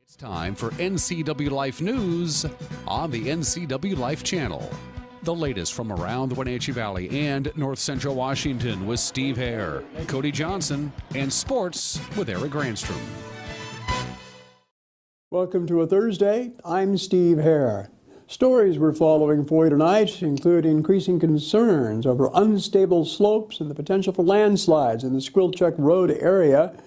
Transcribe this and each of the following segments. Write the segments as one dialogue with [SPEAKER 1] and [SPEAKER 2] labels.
[SPEAKER 1] It's time for NCWLIFE News on the NCWLIFE channel. The latest from around the Wenatchee Valley and North Central Washington with Steve Hare, Cody Johnson, and sports with Eric Granstrom.
[SPEAKER 2] Welcome to a Thursday. I'm Steve Hare. Stories we're following for you tonight include increasing concerns over unstable slopes and the potential for landslides in the Squilchuck Road area.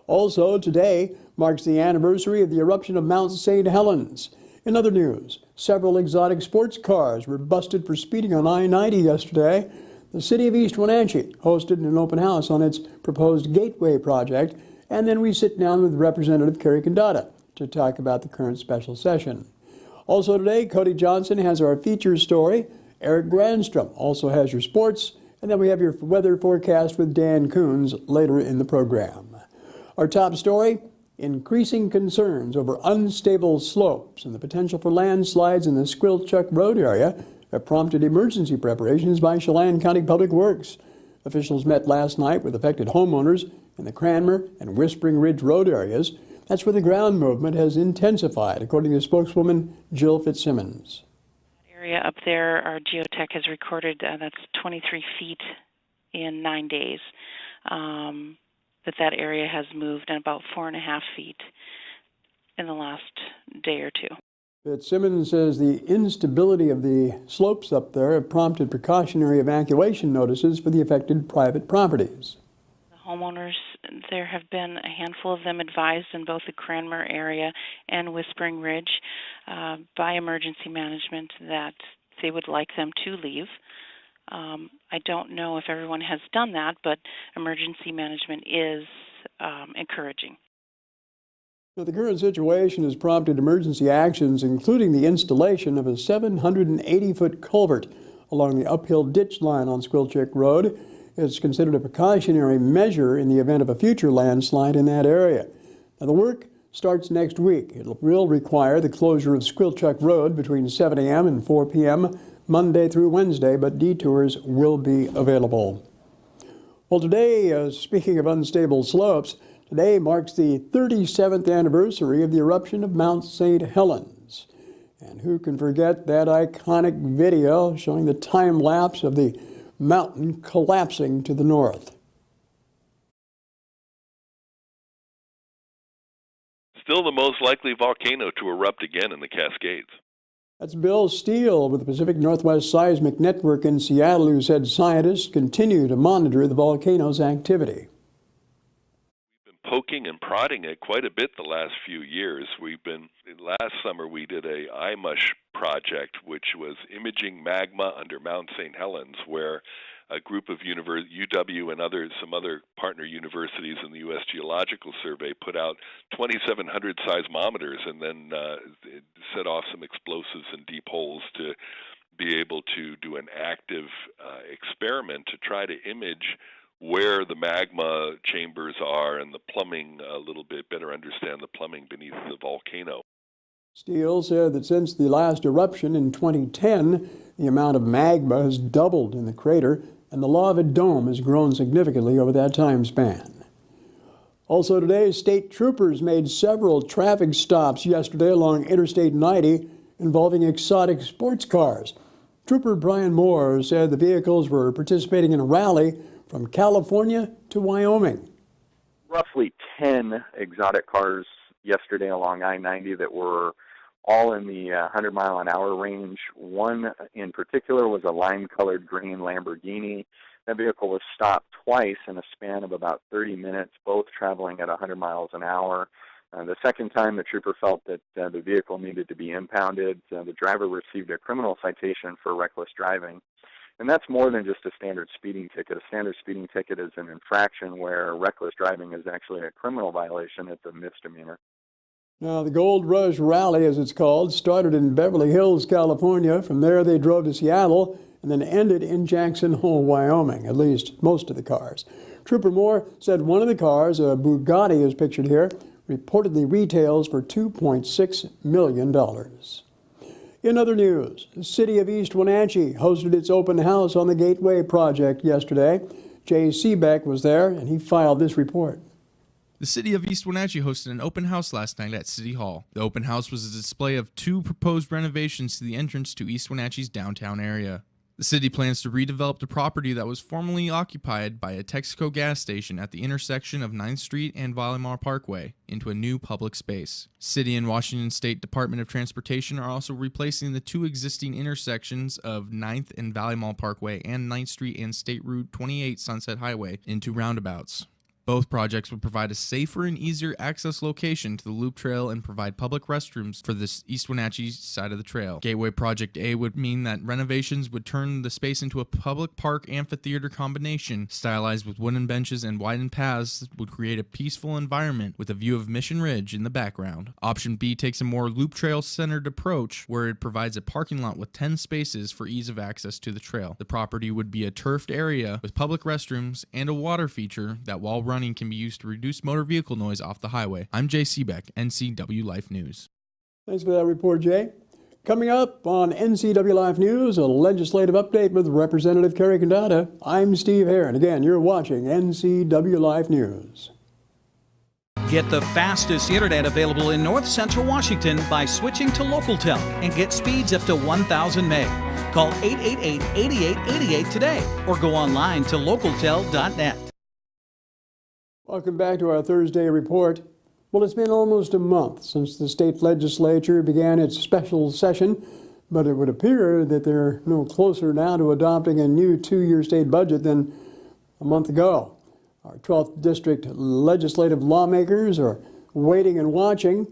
[SPEAKER 2] Also, today marks the anniversary of the eruption of Mount St. Helens. In other news, several exotic sports cars were busted for speeding on I-90 yesterday. The city of East Wenatchee hosted an open house on its proposed Gateway project, and then we sit down with Representative Carrie Condata to talk about the current special session. Also today, Cody Johnson has our feature story. Eric Granstrom also has your sports, and then we have your weather forecast with Dan Coons later in the program. Our top story, increasing concerns over unstable slopes and the potential for landslides in the Squilchuck Road area have prompted emergency preparations by Chelan County Public Works. Officials met last night with affected homeowners in the Cranmer and Whispering Ridge Road areas. That's where the ground movement has intensified, according to spokeswoman Jill Fitzsimmons.
[SPEAKER 3] Area up there, our geotech has recorded that's 23 feet in 9 days. That area has moved in about 4.5 feet in the last day or two.
[SPEAKER 2] Fitzsimmons says the instability of the slopes up there have prompted precautionary evacuation notices for the affected private properties.
[SPEAKER 3] The homeowners, there have been a handful of them advised in both the Cranmer area and Whispering Ridge by emergency management that they would like them to leave. I don't know if everyone has done that, but emergency management is encouraging.
[SPEAKER 2] So the current situation has prompted emergency actions, including the installation of a 780-foot culvert along the uphill ditch line on Squilchuck Road. It's considered a precautionary measure in the event of a future landslide in that area. Now, the work starts next week. It will require the closure of Squilchuck Road between 7 a.m. and 4 p.m. Monday through Wednesday, but detours will be available. Well, today, speaking of unstable slopes, today marks the 37th anniversary of the eruption of Mount St. Helens. And who can forget that iconic video showing the time lapse of the mountain collapsing to the north?
[SPEAKER 4] Still the most likely volcano to erupt again in the Cascades.
[SPEAKER 2] That's Bill Steele with the Pacific Northwest Seismic Network in Seattle, who said scientists continue to monitor the volcano's activity.
[SPEAKER 4] We've been poking and prodding it quite a bit the last few years. Last summer we did a IMUSH project, which was imaging magma under Mount St. Helens, where a group of UW and some other partner universities in the U.S. Geological Survey put out 2,700 seismometers and then set off some explosives in deep holes to be able to do an active experiment to try to image where the magma chambers are and the plumbing a little bit, better understand the plumbing beneath the volcano.
[SPEAKER 2] Steele said that since the last eruption in 2010, the amount of magma has doubled in the crater, and the lava dome has grown significantly over that time span. Also today, state troopers made several traffic stops yesterday along Interstate 90 involving exotic sports cars. Trooper Brian Moore said the vehicles were participating in a rally from California to Wyoming.
[SPEAKER 5] Roughly 10 exotic cars yesterday along I-90 that were all in the 100-mile-an-hour range. One in particular was a lime-colored green Lamborghini. That vehicle was stopped twice in a span of about 30 minutes, both traveling at 100 miles an hour. The second time, the trooper felt that the vehicle needed to be impounded. The driver received a criminal citation for reckless driving. And that's more than just a standard speeding ticket. A standard speeding ticket is an infraction where reckless driving is actually a criminal violation. It's a misdemeanor.
[SPEAKER 2] Now, the Gold Rush Rally, as it's called, started in Beverly Hills, California. From there, they drove to Seattle and then ended in Jackson Hole, Wyoming, at least most of the cars. Trooper Moore said one of the cars, a Bugatti is pictured here, reportedly retails for $2.6 million. In other news, the city of East Wenatchee hosted its open house on the Gateway project yesterday. Jay Seebeck was there, and he filed this report.
[SPEAKER 6] The city of East Wenatchee hosted an open house last night at City Hall. The open house was a display of 2 proposed renovations to the entrance to East Wenatchee's downtown area. The city plans to redevelop the property that was formerly occupied by a Texaco gas station at the intersection of 9th Street and Valimar Parkway into a new public space. City and Washington State Department of Transportation are also replacing the 2 existing intersections of 9th and Valimar Parkway and 9th Street and State Route 28 Sunset Highway into roundabouts. Both projects would provide a safer and easier access location to the Loop Trail and provide public restrooms for the East Wenatchee side of the trail. Gateway Project A would mean that renovations would turn the space into a public park amphitheater combination, stylized with wooden benches and widened paths that would create a peaceful environment with a view of Mission Ridge in the background. Option B takes a more Loop Trail-centered approach where it provides a parking lot with 10 spaces for ease of access to the trail. The property would be a turfed area with public restrooms and a water feature that, while running, can be used to reduce motor vehicle noise off the highway. I'm Jay Seebeck, NCWLIFE News.
[SPEAKER 2] Thanks for that report, Jay. Coming up on NCWLIFE News, a legislative update with Representative Kerry Condata. I'm Steve Hare, and again, you're watching NCWLIFE News.
[SPEAKER 7] Get the fastest internet available in North Central Washington by switching to LocalTel and get speeds up to 1,000 meg. Call 888-8888 today or go online to localtel.net.
[SPEAKER 2] Welcome back to our Thursday report. Well, it's been almost a month since the state legislature began its special session, but it would appear that they're no closer now to adopting a new 2-year state budget than a month ago. Our 12th District legislative lawmakers are waiting and watching.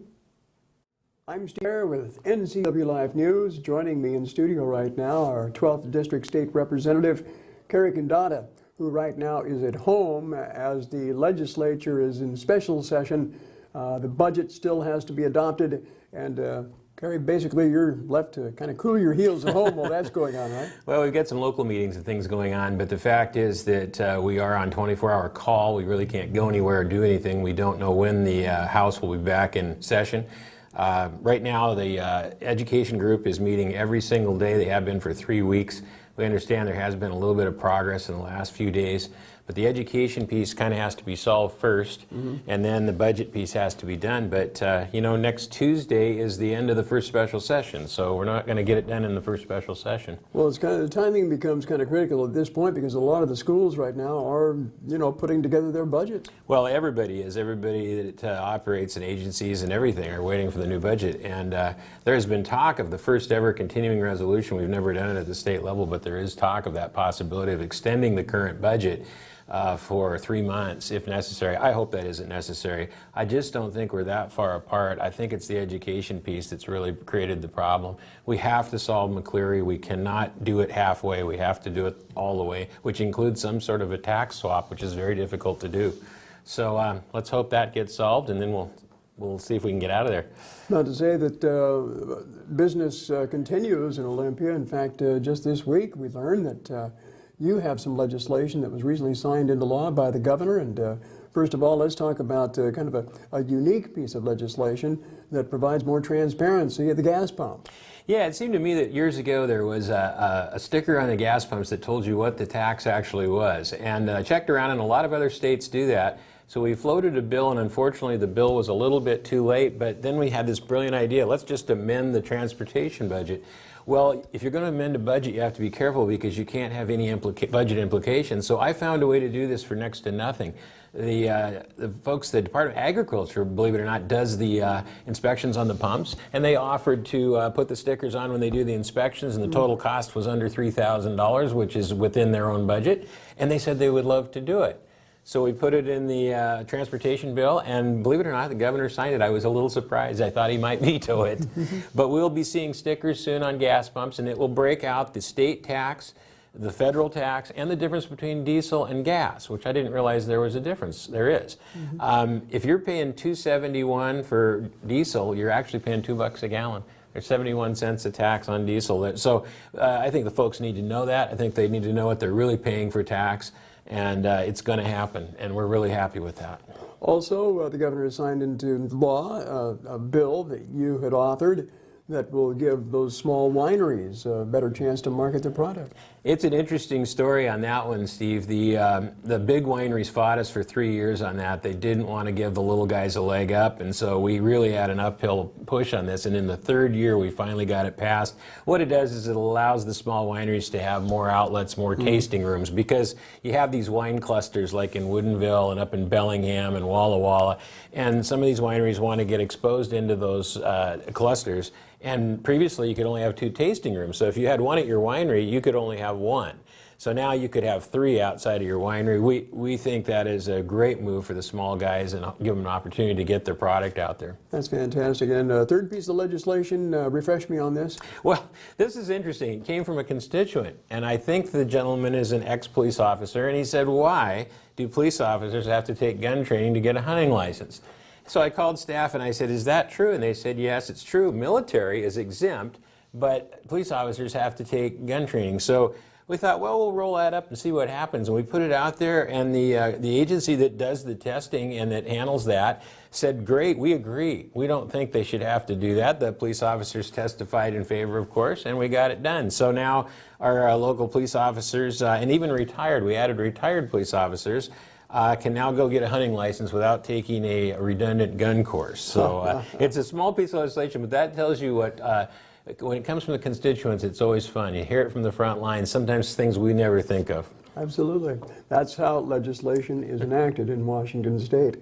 [SPEAKER 2] I'm Steve Hare with NCWLIFE News. Joining me in studio right now, our 12th District State Representative Kerry Condata, who right now is at home as the legislature is in special session. The budget still has to be adopted, and Kerry, basically you're left to kind of cool your heels at home while that's going on, right?
[SPEAKER 8] Well, we've got some local meetings and things going on, but the fact is that we are on 24-hour call. We really can't go anywhere or do anything. We don't know when the House will be back in session. Right now, the education group is meeting every single day. They have been for 3 weeks. We understand there has been a little bit of progress in the last few days, but the education piece kind of has to be solved first, and then the budget piece has to be done. But, you know, next Tuesday is the end of the first special session, so we're not going to get it done in the first special session.
[SPEAKER 2] Well, it's kind of, the timing becomes kind of critical at this point because a lot of the schools right now are, you know, putting together their budgets.
[SPEAKER 8] Well, everybody is. Everybody that operates in agencies and everything are waiting for the new budget. And there has been talk of the first ever continuing resolution. We've never done it at the state level, but there is talk of that possibility of extending the current budget for 3 months if necessary. I hope that isn't necessary. I just don't think we're that far apart. I think it's the education piece that's really created the problem. We have to solve McCleary. We cannot do it halfway. We have to do it all the way, which includes some sort of a tax swap, which is very difficult to do. So let's hope that gets solved, and then we'll see if we can get out of there.
[SPEAKER 2] Not to say that business continues in Olympia. In fact, just this week we learned that you have some legislation that was recently signed into law by the governor. And first of all, let's talk about kind of a unique piece of legislation that provides more transparency at the gas pump.
[SPEAKER 8] Yeah, it seemed to me that years ago there was a sticker on the gas pumps that told you what the tax actually was. And I checked around, and a lot of other states do that. So we floated a bill, and unfortunately the bill was a little bit too late, but then we had this brilliant idea. Let's just amend the transportation budget. Well, if you're going to amend a budget, you have to be careful because you can't have any budget implications. So I found a way to do this for next to nothing. The folks, the Department of Agriculture, believe it or not, does the inspections on the pumps, and they offered to put the stickers on when they do the inspections, and the total cost was under $3,000, which is within their own budget, and they said they would love to do it. So we put it in the transportation bill, and believe it or not, the governor signed it. I was a little surprised. I thought he might veto it. But we'll be seeing stickers soon on gas pumps, and it will break out the state tax, the federal tax, and the difference between diesel and gas, which I didn't realize there was a difference. There is. If you're paying $2.71 for diesel, you're actually paying $2 a gallon. There's 71 cents a tax on diesel. So I think the folks need to know that. I think they need to know what they're really paying for tax. And it's going to happen, and we're really happy with that.
[SPEAKER 2] Also, the governor has signed into law a bill that you had authored that will give those small wineries a better chance to market their product.
[SPEAKER 8] It's an interesting story on that one, Steve. The big wineries fought us for 3 years on that. They didn't want to give the little guys a leg up, and so we really had an uphill push on this. And in the third year, we finally got it passed. What it does is it allows the small wineries to have more outlets, more tasting rooms, because you have these wine clusters like in Woodinville and up in Bellingham and Walla Walla, and some of these wineries want to get exposed into those clusters. And previously, you could only have 2 tasting rooms. So if you had one at your winery, you could only have 1. So now you could have 3 outside of your winery. We think that is a great move for the small guys and give them an opportunity to get their product out there.
[SPEAKER 2] That's fantastic. And third piece of legislation, refresh me on this.
[SPEAKER 8] Well, this is interesting. It came from a constituent, and I think the gentleman is an ex-police officer, and he said, why do police officers have to take gun training to get a hunting license? So I called staff and I said, is that true? And they said, yes, it's true. Military is exempt, but police officers have to take gun training. So we thought, well, we'll roll that up and see what happens. And we put it out there, and the agency that does the testing and that handles that said, great, we agree. We don't think they should have to do that. The police officers testified in favor, of course, and we got it done. So now our local police officers, and even retired, we added retired police officers, can now go get a hunting license without taking a redundant gun course. So it's a small piece of legislation, but that tells you what, when it comes from the constituents, it's always fun. You hear it from the front lines, sometimes things we never think of.
[SPEAKER 2] Absolutely. That's how legislation is enacted in Washington State.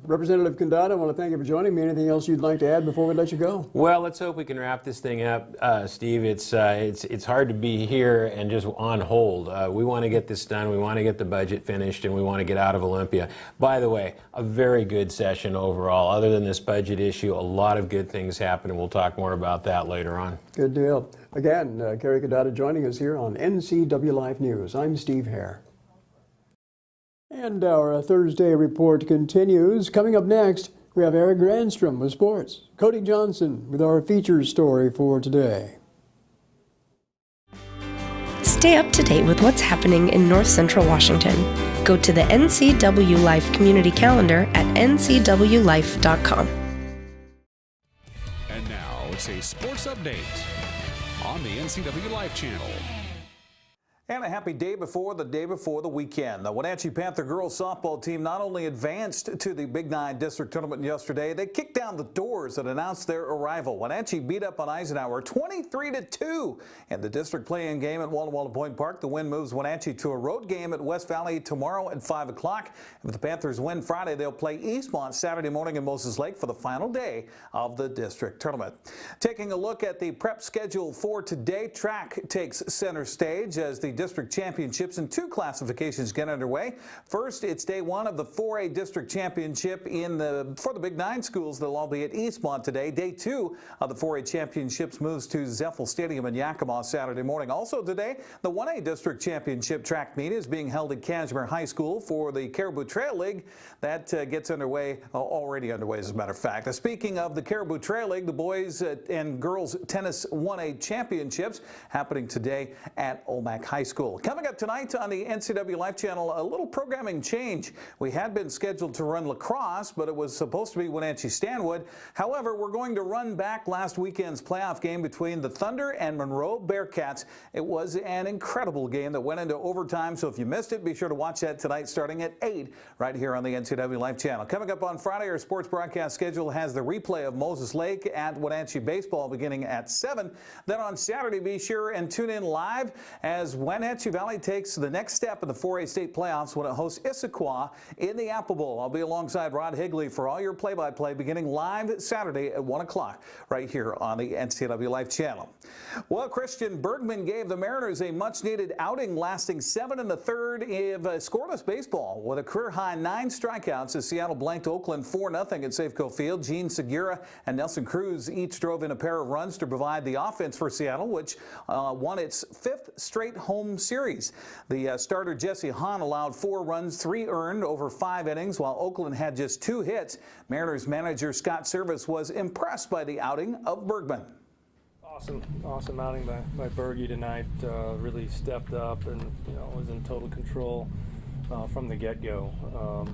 [SPEAKER 2] Representative Condado, I want to thank you for joining me. Anything else you'd like to add before we let you go?
[SPEAKER 8] Well, let's hope we can wrap this thing up, Steve. It's hard to be here and just on hold. We want to get this done. We want to get the budget finished, and we want to get out of Olympia. By the way, a very good session overall. Other than this budget issue, a lot of good things happened, and we'll talk more about that later on.
[SPEAKER 2] Good deal. Again, Carrie Condado joining us here on NCWLIFE News. I'm Steve Hare. And our Thursday report continues. Coming up next, we have Eric Granstrom with sports. Cody Johnson with our feature story for today.
[SPEAKER 9] Stay up to date with what's happening in North Central Washington. Go to the NCWLIFE community calendar at ncwlife.com.
[SPEAKER 1] And now it's a sports update on the NCWLIFE channel.
[SPEAKER 10] And a happy day before the weekend. The Wenatchee Panther girls softball team not only advanced to the Big 9 district tournament yesterday, they kicked down the doors that announced their arrival. Wenatchee beat up on Eisenhower 23-2 in the district play-in game at Walla Walla Point Park. The win moves Wenatchee to a road game at West Valley tomorrow at 5 o'clock. If the Panthers win Friday, they'll play Eastmont Saturday morning in Moses Lake for the final day of the district tournament. Taking a look at the prep schedule for today, track takes center stage as the district championships in 2 classifications get underway. First, it's day 1 of the 4A district championship for the Big 9 schools. They'll all be at Eastmont today. Day 2 of the 4A championships moves to Zeffel Stadium in Yakima Saturday morning. Also today, the 1A district championship track meet is being held at Cashmere High School for the Caribou Trail League. That gets underway, already underway as a matter of fact. Speaking of the Caribou Trail League, the boys and girls tennis 1A championships happening today at Olmec High School. Coming up tonight on the NCWLIFE channel, a little programming change. We had been scheduled to run lacrosse, but it was supposed to be Wenatchee Stanwood. However, we're going to run back last weekend's playoff game between the Thunder and Monroe Bearcats. It was an incredible game that went into overtime, so if you missed it, be sure to watch that tonight starting at 8 right here on the NCWLIFE channel. Coming up on Friday, our sports broadcast schedule has the replay of Moses Lake at Wenatchee baseball beginning at 7. Then on Saturday, be sure and tune in live as Wenatchee Valley takes the next step in the 4A state playoffs when it hosts Issaquah in the Apple Bowl. I'll be alongside Rod Higley for all your play-by-play beginning live Saturday at 1 o'clock right here on the NCWLIFE channel. Well, Christian Bergman gave the Mariners a much-needed outing lasting 7 1/3 of scoreless baseball with a career-high 9 strikeouts as Seattle blanked Oakland 4-0 at Safeco Field. Gene Segura and Nelson Cruz each drove in a pair of runs to provide the offense for Seattle, which won its 5th straight home series. The starter Jesse Hahn allowed 4 runs, 3 earned over 5 innings, while Oakland had just 2 hits. Mariners manager Scott Service was impressed by the outing of Bergman.
[SPEAKER 11] Awesome outing by Bergie tonight. Really stepped up and was in total control from the get-go.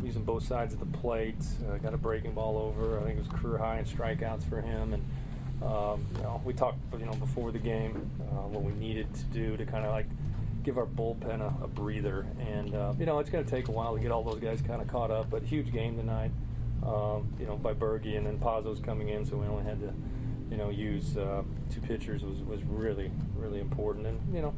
[SPEAKER 11] Using both sides of the plate, got a breaking ball over. I think it was career high in strikeouts for him, and We talked, before the game, what we needed to do to kind of like give our bullpen a breather. And, it's going to take a while to get all those guys kind of caught up, but huge game tonight, by Berge, and then Pazzo's coming in, so we only had to, use 2 pitchers was really, really important. And,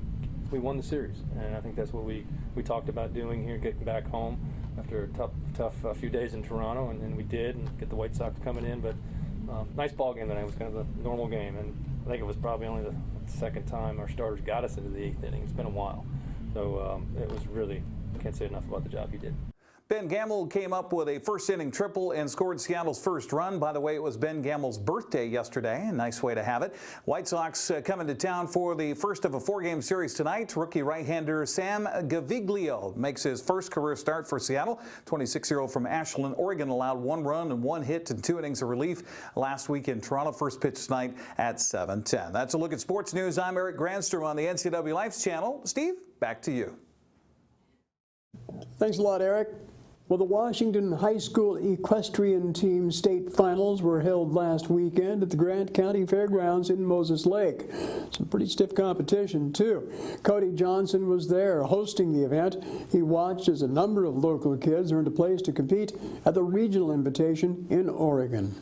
[SPEAKER 11] we won the series, and I think that's what we talked about doing here, getting back home after a tough few days in Toronto, and we did, and get the White Sox coming in. But nice ball game tonight. It was kind of a normal game, and I think it was probably only the second time our starters got us into the 8th inning. It's been a while, so it was really, can't say enough about the job he did.
[SPEAKER 10] Ben Gamel came up with a first-inning triple and scored Seattle's first run. By the way, it was Ben Gamel's birthday yesterday. A nice way to have it. White Sox coming to town for the first of a 4-game series tonight. Rookie right-hander Sam Gaviglio makes his first career start for Seattle. 26-year-old from Ashland, Oregon, allowed 1 run and 1 hit in 2 innings of relief last week in Toronto. First pitch tonight at 7:10. That's a look at sports news. I'm Eric Granstrom on the NCWLIFE channel. Steve, back to you.
[SPEAKER 2] Thanks a lot, Eric. Well, the Washington High School Equestrian Team state finals were held last weekend at the Grant County Fairgrounds in Moses Lake. Some pretty stiff competition, too. Cody Johnson was there hosting the event. He watched as a number of local kids earned a place to compete at the regional invitation in Oregon.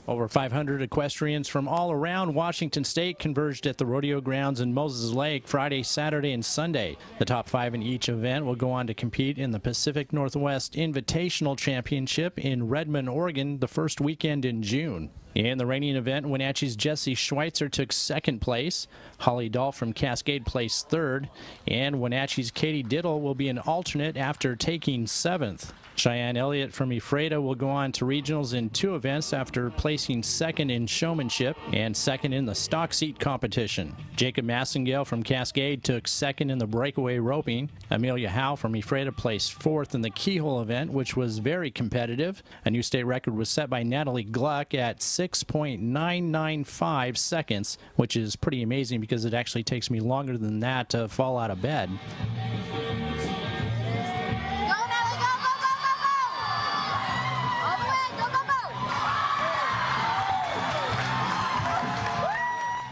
[SPEAKER 12] Over 500 equestrians from all around Washington State converged at the rodeo grounds in Moses Lake Friday, Saturday, and Sunday. The top 5 in each event will go on to compete in the Pacific Northwest Invitational Championship in Redmond, Oregon, the first weekend in June. In the reining event, Wenatchee's Jesse Schweitzer took 2nd place, Holly Dahl from Cascade placed 3rd, and Wenatchee's Katie Diddle will be an alternate after taking 7th. Cheyenne Elliott from Ephrata will go on to regionals in 2 events after placing 2nd in showmanship and 2nd in the stock seat competition. Jacob Massengale from Cascade took 2nd in the breakaway roping. Amelia Howe from Ephrata placed 4th in the keyhole event, which was very competitive. A new state record was set by Natalie Gluck at 6.995 seconds, which is pretty amazing because it actually takes me longer than that to fall out of bed.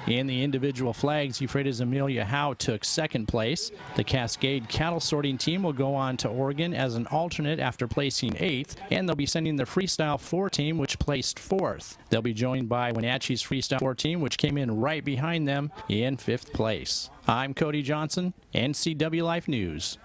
[SPEAKER 12] In the individual flags, Ephrata's Amelia Howe took 2nd place. The Cascade cattle sorting team will go on to Oregon as an alternate after placing 8th, and they'll be sending the Freestyle 4 team, which placed 4th. They'll be joined by Wenatchee's Freestyle 4 team, which came in right behind them in 5th place. I'm Cody Johnson, NCWLIFE News.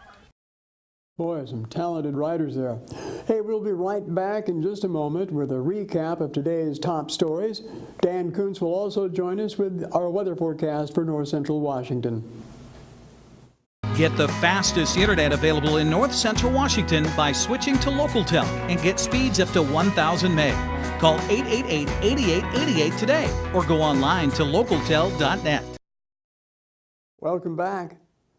[SPEAKER 2] Boy, some talented riders there. Hey, we'll be right back in just a moment with a recap of today's top stories. Dan Kuntz will also join us with our weather forecast for North Central Washington.
[SPEAKER 7] Get the fastest internet available in North Central Washington by switching to LocalTel and get speeds up to 1,000 meg. Call 888-8888 today or go online to localtel.net.
[SPEAKER 2] Welcome back.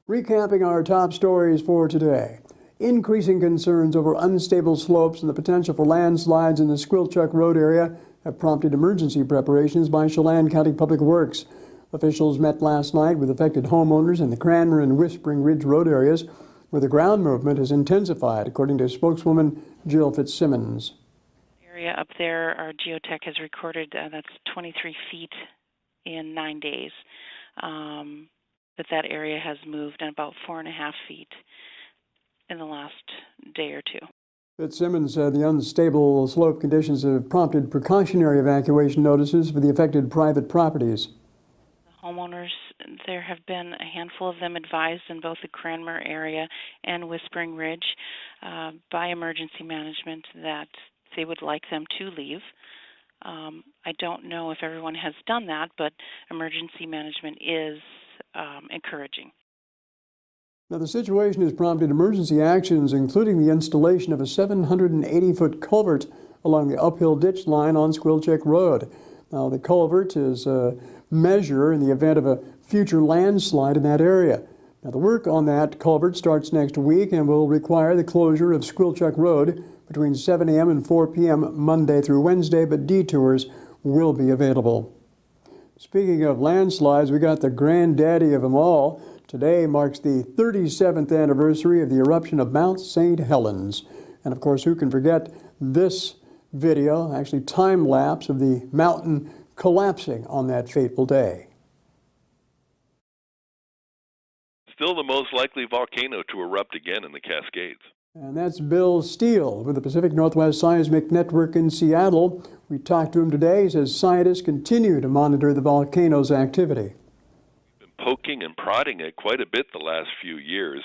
[SPEAKER 2] Recapping our top stories for today. Increasing concerns over unstable slopes and the potential for landslides in the Squilchuck Road area have prompted emergency preparations by Chelan County Public Works. Officials met last night with affected homeowners in the Cranmer and Whispering Ridge Road areas, where the ground movement has intensified, according to spokeswoman Jill Fitzsimmons.
[SPEAKER 3] Area up there, our geotech has recorded that's 23 feet in 9 days. But that area has moved in about 4.5 feet in the last day or 2.
[SPEAKER 2] Fitzsimmons said the unstable slope conditions have prompted precautionary evacuation notices for the affected private properties.
[SPEAKER 3] Homeowners, there have been a handful of them advised in both the Cranmer area and Whispering Ridge by emergency management that they would like them to leave. I don't know if everyone has done that, but emergency management is encouraging.
[SPEAKER 2] Now, the situation has prompted emergency actions, including the installation of a 780-foot culvert along the uphill ditch line on Squilchuck Road. Now, the culvert is a measure in the event of a future landslide in that area. Now, the work on that culvert starts next week and will require the closure of Squilchuck Road between 7 a.m. and 4 p.m. Monday through Wednesday, but detours will be available. Speaking of landslides, we got the granddaddy of them all. Today marks the 37th anniversary of the eruption of Mount St. Helens. And of course, who can forget this video, actually time-lapse of the mountain collapsing on that fateful day.
[SPEAKER 4] Still the most likely volcano to erupt again in the Cascades.
[SPEAKER 2] And that's Bill Steele with the Pacific Northwest Seismic Network in Seattle. We talked to him today. He says scientists continue to monitor the volcano's activity.
[SPEAKER 4] We've been poking and prodding it quite a bit the last few years.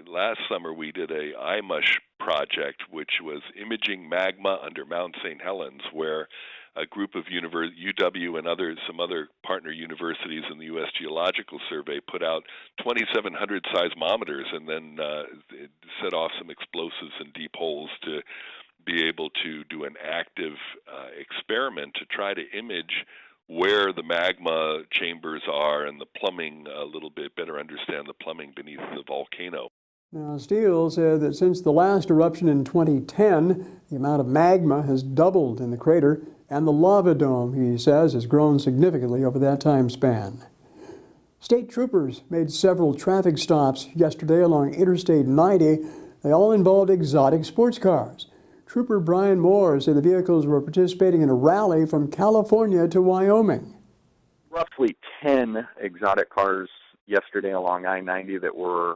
[SPEAKER 4] Last summer we did a IMUSH project, which was imaging magma under Mount St. Helens, where a group of UW and some other partner universities in the U.S. Geological Survey put out 2,700 seismometers and then set off some explosives in deep holes to be able to do an active experiment to try to image where the magma chambers are and the plumbing a little bit better understand the plumbing beneath the volcano.
[SPEAKER 2] Now, Steele said that since the last eruption in 2010, the amount of magma has doubled in the crater, and the lava dome, he says, has grown significantly over that time span. State troopers made several traffic stops yesterday along Interstate 90. They all involved exotic sports cars. Trooper Brian Moore said the vehicles were participating in a rally from California to Wyoming.
[SPEAKER 5] Roughly 10 exotic cars yesterday along I-90 that were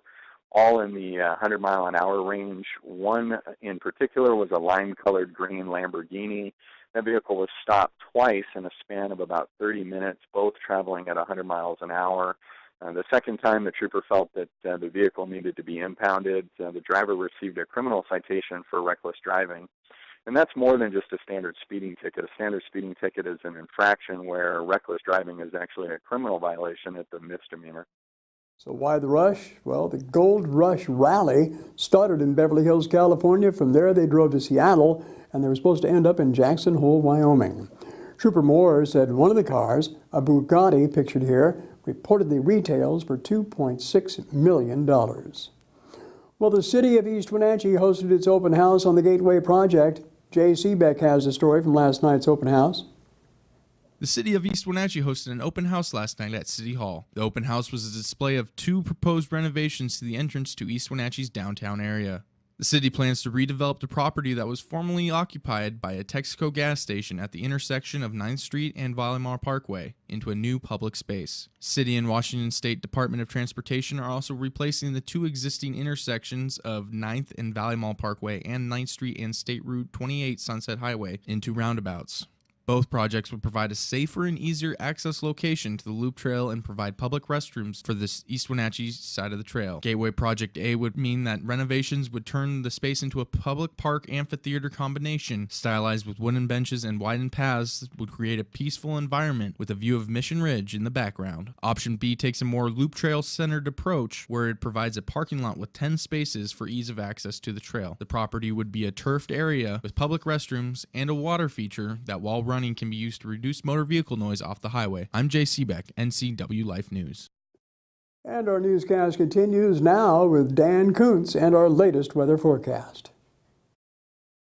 [SPEAKER 5] all in the 100-mile-an-hour range. One in particular was a lime-colored green Lamborghini. That vehicle was stopped twice in a span of about 30 minutes, both traveling at 100 miles an hour. The second time, the trooper felt that the vehicle needed to be impounded. The driver received a criminal citation for reckless driving. And that's more than just a standard speeding ticket. A standard speeding ticket is an infraction where reckless driving is actually a criminal violation at the misdemeanor.
[SPEAKER 2] So why the rush? Well, the Gold Rush Rally started in Beverly Hills, California. From there, they drove to Seattle, and they were supposed to end up in Jackson Hole, Wyoming. Trooper Moore said one of the cars, a Bugatti pictured here, reportedly retails for $2.6 million. Well, the city of East Wenatchee hosted its open house on the Gateway Project. Jay Seebeck has the story from last night's open house.
[SPEAKER 6] The city of East Wenatchee hosted an open house last night at City Hall. The open house was a display of 2 proposed renovations to the entrance to East Wenatchee's downtown area. The city plans to redevelop the property that was formerly occupied by a Texaco gas station at the intersection of 9th Street and Valimar Parkway into a new public space. City and Washington State Department of Transportation are also replacing the 2 existing intersections of 9th and Valimar Parkway and 9th Street and State Route 28 Sunset Highway into roundabouts. Both projects would provide a safer and easier access location to the Loop Trail and provide public restrooms for the East Wenatchee side of the trail. Gateway Project A would mean that renovations would turn the space into a public park amphitheater combination, stylized with wooden benches and widened paths would create a peaceful environment with a view of Mission Ridge in the background. Option B takes a more Loop Trail-centered approach where it provides a parking lot with 10 spaces for ease of access to the trail. The property would be a turfed area with public restrooms and a water feature that, while running, can be used to reduce motor vehicle noise off the highway. I'm Jay Seebeck, NCWLIFE News.
[SPEAKER 2] And our newscast continues now with Dan Kuntz and our latest weather forecast.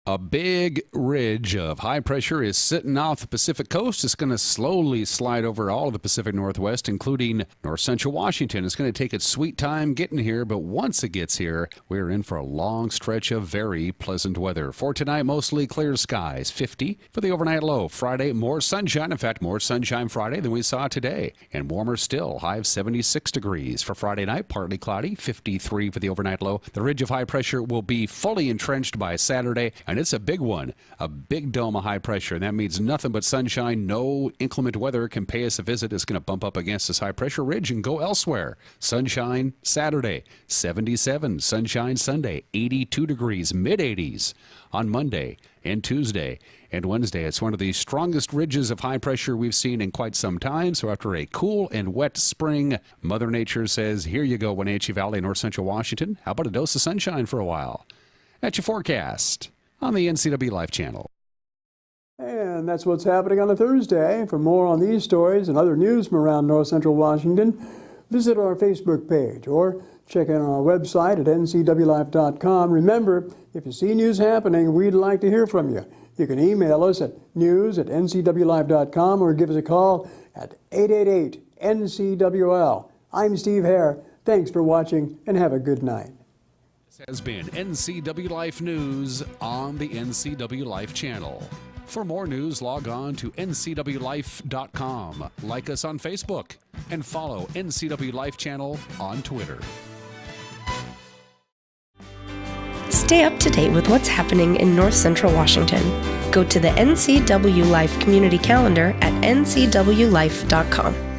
[SPEAKER 1] A big ridge of high pressure is sitting off the Pacific coast. It's going to slowly slide over all of the Pacific Northwest, including north central Washington. It's going to take its sweet time getting here, but once it gets here, we're in for a long stretch of very pleasant weather. For tonight, mostly clear skies, 50 for the overnight low. Friday, more sunshine. In fact, more sunshine Friday than we saw today, and warmer still, high of 76 degrees. For Friday night, partly cloudy, 53 for the overnight low. The ridge of high pressure will be fully entrenched by Saturday, and it's a big one, a big dome of high pressure, and that means nothing but sunshine. No inclement weather can pay us a visit. It's going to bump up against this high pressure ridge and go elsewhere. Sunshine Saturday, 77. Sunshine Sunday, 82 degrees, mid-80s on Monday and Tuesday and Wednesday. It's one of the strongest ridges of high pressure we've seen in quite some time. So after a cool and wet spring, Mother Nature says, here you go, Wenatchee Valley, north central Washington. How about a dose of sunshine for a while? That's your forecast on the NCWLIFE channel.
[SPEAKER 2] And that's what's happening on a Thursday. For more on these stories and other news from around north central Washington, visit our Facebook page or check out our website at ncwlife.com. Remember, if you see news happening, we'd like to hear from you. You can email us at news@ncwlife.com or give us a call at 888-NCWL. I'm Steve Hare. Thanks for watching and have a good night.
[SPEAKER 1] This has been NCWLIFE News on the NCWLIFE channel. For more news, log on to NCWLIFE.com. Like us on Facebook and follow NCW Life channel on Twitter.
[SPEAKER 9] Stay up to date with what's happening in North Central Washington. Go to the NCW Life community calendar at ncwlife.com.